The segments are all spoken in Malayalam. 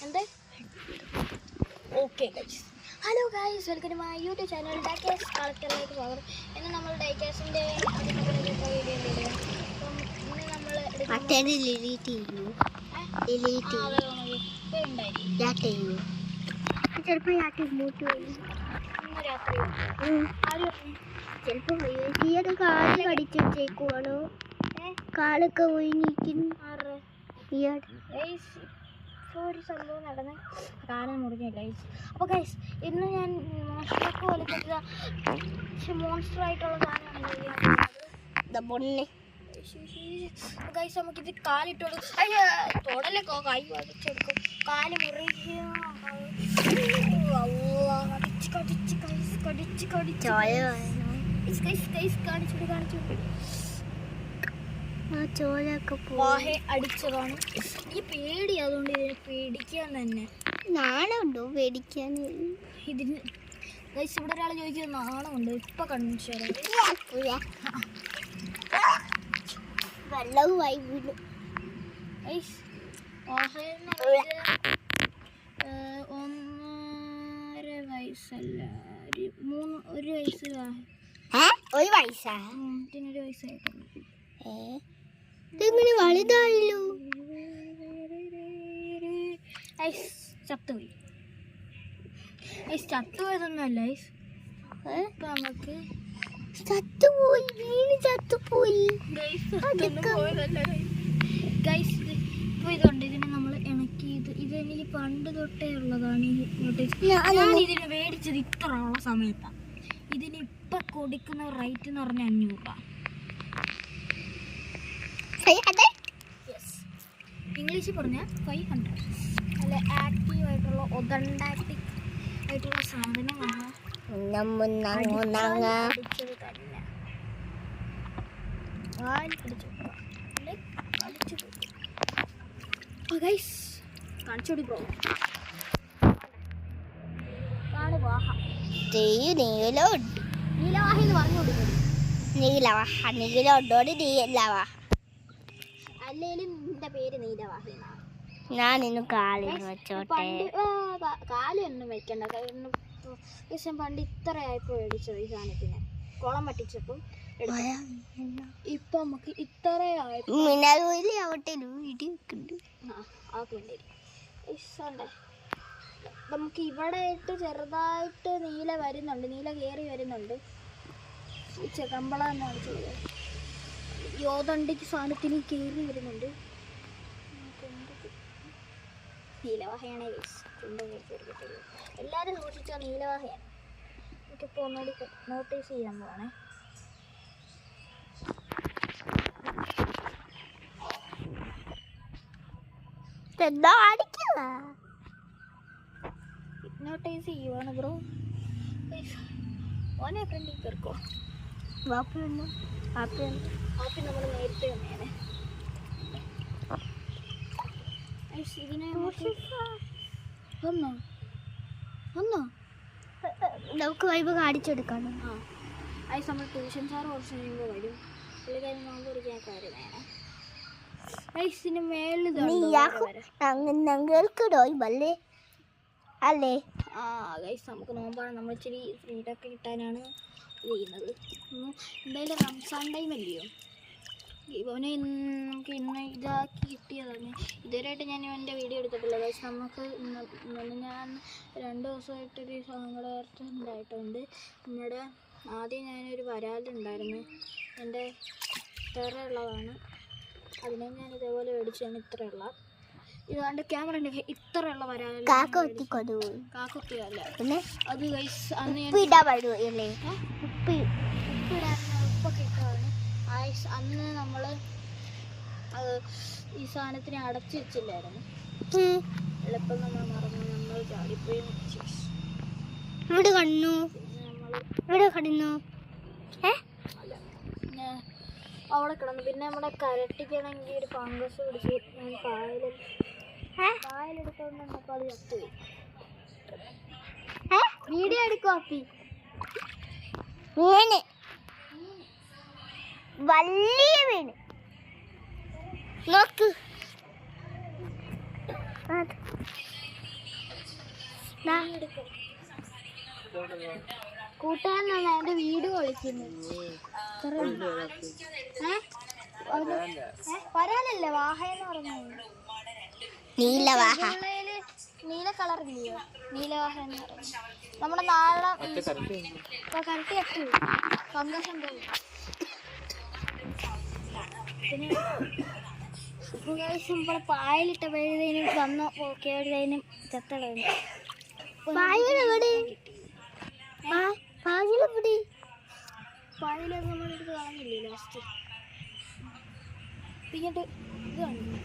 എന്താ okay guys. Hello guys, welcome to my YouTube channel ഡേക്കേഴ്സ് കളക്ടറിലേക്ക് സ്വാഗതം. ഇന്ന് നമ്മൾ ഡേക്കേഴ്സിൻ്റെ വീഡിയോ ചെയ്തത്. അപ്പം ഇന്ന് നമ്മൾ ചിലപ്പോൾ ഇന്ന് രാത്രി ചിലപ്പോൾ ഈയൊക്കെ കാല് കടിച്ചു വെച്ചേക്കുവാണോ? കാലൊക്കെ ഒഴിഞ്ഞിരിക്കുന്നു. ഒരു സംഭവം നടന്ന് കാലം മുറിഞ്ഞില്ല ഗൈസ്. അപ്പോൾ ഗൈസ് ഇന്ന് ഞാൻ മോൺസ്റ്ററൊക്കെ വലിച്ചിട്ട് മോൺസ്റ്റർ ആയിട്ടുള്ള സാധനമാണ് ഗൈസ്. നമുക്കിത് കാലിട്ടോളൂ. തൊടലെ കൈ വടിച്ചെടുക്കും, കാല് മുറിക്കുക. വാഹെ അടിച്ചതാണ്. ഈ പേടി, അതുകൊണ്ട് ഇതിനെ പേടിക്കാൻ തന്നെ. നാണമുണ്ടോ പേടിക്കാൻ? ഇതിന് ഗൈസ് ഇവിടെ ഒരാൾ ചോദിക്കുന്നത് നാണമുണ്ട്. ഇപ്പൊ കണ്ടു വെള്ളവുമായി വീണു. ഒന്നര വയസ്സല്ല, ഒരു വയസ്സ്. ഒരു വയസ്സാ? ഇതിനൊരു വയസ്സായിട്ടുണ്ട്. ഇതെങ്ങനെ വലുതായല്ലോ? ചത്തുപോയി. ചത്തുപോയതൊന്നുമല്ല, നമുക്ക് ചത്തുപോയി, വീണ് ചത്തുപോയി. ഇപ്പോൾ ഇതുണ്ട്, ഇതിനെ നമ്മൾ ഇണക്കി. ഇതെനിക്ക് പണ്ട് തൊട്ടേ ഉള്ളതാണ്. ഈ ഞാൻ ഇതിനെ മേടിച്ചത് ഇത്ര ഉള്ള സമയത്താണ്. ഇതിന് ഇപ്പം കൊടുക്കുന്ന റേറ്റ് എന്ന് പറഞ്ഞാൽ 500 രൂപ. ഇംഗ്ലീഷിൽ പറഞ്ഞാൽ 500. നല്ല ആക്റ്റീവ് ആയിട്ടുള്ള ഒതണ്ടാക്റ്റിക് ആയിട്ടുള്ള സാധനമാണ്. കാണിച്ചോടി ബ്രോ. നീലവാഹ എന്ന് പറഞ്ഞു കൊടുക്കും. അല്ലേലും നിന്റെ പേര് നീലവാഹ. ഞാൻ ഇന്ന് കാലിൽ വെച്ചോട്ടെ. കാലൊന്നും വെക്കണ്ട. പക്ഷെ പണ്ട് ഇത്ര ആയപ്പോൾ മേടിച്ചത് ഈ സാധനത്തിന്. കുളം പറ്റിച്ചപ്പം ഇപ്പൊ നമുക്ക് ഇത്രയായിട്ട് നമുക്ക് ഇവിടെ ആയിട്ട് ചെറുതായിട്ട് നീല വരുന്നുണ്ട്, നീല കയറി വരുന്നുണ്ട്. ചെകമ്പള എന്നാണ് ചെയ്തത്. യോദണ്ടിക്ക് സാധനത്തിന് കയറി വരുന്നുണ്ട്. നീലവാഹയാണ് എല്ലാവരും സൂക്ഷിച്ചോ, നീലവാഹയാണ്. നമുക്കിപ്പോൾ ഒന്നുകൂടി നോട്ടീസ് ചെയ്യാൻ പോവാണേ. നോട്ടീസ് ചെയ്യുവാണ് ബ്രോ. ഓനെ ഫ്രണ്ടിൽ കയറിക്കോ. വാപ്പി നമ്മൾ നേരത്തെ തന്നെയാണ്. ഇതിനെ വന്നോ നമുക്ക് വൈബ് കാണിച്ചെടുക്കണം. നമ്മൾ ട്യൂഷൻ സാറ് കുറച്ച് കഴിയുമ്പോൾ വരും. പുള്ളിക്കാരൻ നോമ്പ് കുറിക്കാൻ കാര്യമാണ്. ഇതിന് മേളിൽ അല്ലേ? നമുക്ക് നോമ്പാണ്. നമ്മൾ ഇച്ചിരി ഫ്രീഡൊക്കെ കിട്ടാനാണ് ചെയ്യുന്നത്. എന്തായാലും റംസാൻ ടൈം അല്ലയോ. ഇവനെ നമുക്ക് ഇന്ന് ഇതാക്കി കിട്ടിയതാണ്. ഇതുവരെയായിട്ട് ഞാൻ ഇവൻ്റെ വീഡിയോ എടുത്തിട്ടില്ല. പക്ഷേ നമുക്ക് ഞാൻ 2 ദിവസമായിട്ടൊരു സങ്കടവാർത്ത ഉണ്ടായിട്ടുണ്ട്. നമ്മുടെ ആദ്യം ഞാനൊരു വരാലുണ്ടായിരുന്നു, എൻ്റെ ഇത്രയുള്ളതാണ്. അതിനെ ഞാൻ ഇതേപോലെ മേടിച്ചാണ് ഇത്രയുള്ള. ഇതാണ്ട് ക്യാമറ ഉണ്ട്. ഇത്രയുള്ള വരാല് കാക്കൊത്തിയല്ല. പിന്നെ അത് ഗൈസ് അന്ന് ഞാൻ ഉപ്പൊക്കെ ഇട്ടതാണ്. അന്ന് നമ്മൾ ഈ സാധനത്തിനെ അടച്ചു വെച്ചില്ലായിരുന്നു. എളുപ്പം നമ്മൾ മറന്നു, നമ്മൾ ചാടിപ്പോയി. ഇവിടെ കടന്നു. പിന്നെ അവിടെ കിടന്നു. പിന്നെ നമ്മുടെ കരട്ടിക്കാണെങ്കിൽ ഒരു ഫംഗസ് പിടിച്ച് ഞാൻ പായലെടുത്തോണ്ട് വന്നപ്പോൾ അത് ചത്തുപോയി. വീഡിയോ എടുക്കും അപ്പി. വലിയ വീണ് നോക്ക്. കൂട്ടുകാരനാണ് എന്റെ വീട് വിളിക്കുന്നത്. വരാനല്ല വാഹയെന്ന് പറഞ്ഞത്. നീലവാഹ, നീല കളറില്ലയോ നീലവാഹ എന്ന് പറയുന്നത്. നമ്മുടെ നാളെ കറക്റ്റ് കെട്ടു സന്തോഷം പോയി. പിന്നെ നമ്മൾ പായലിട്ട പേഴുതേനും വന്ന കേഴുതേനും ചത്തടേനും പായലത് നമ്മളെടുത്ത് കളഞ്ഞില്ലേ ലാസ്റ്റ്. പിന്നീട് ഇത് കാണില്ല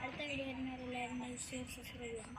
അടുത്ത വീഡിയോ വരുന്നവരെല്ലാവരും സബ്സ്ക്രൈബ് ചെയ്യണം.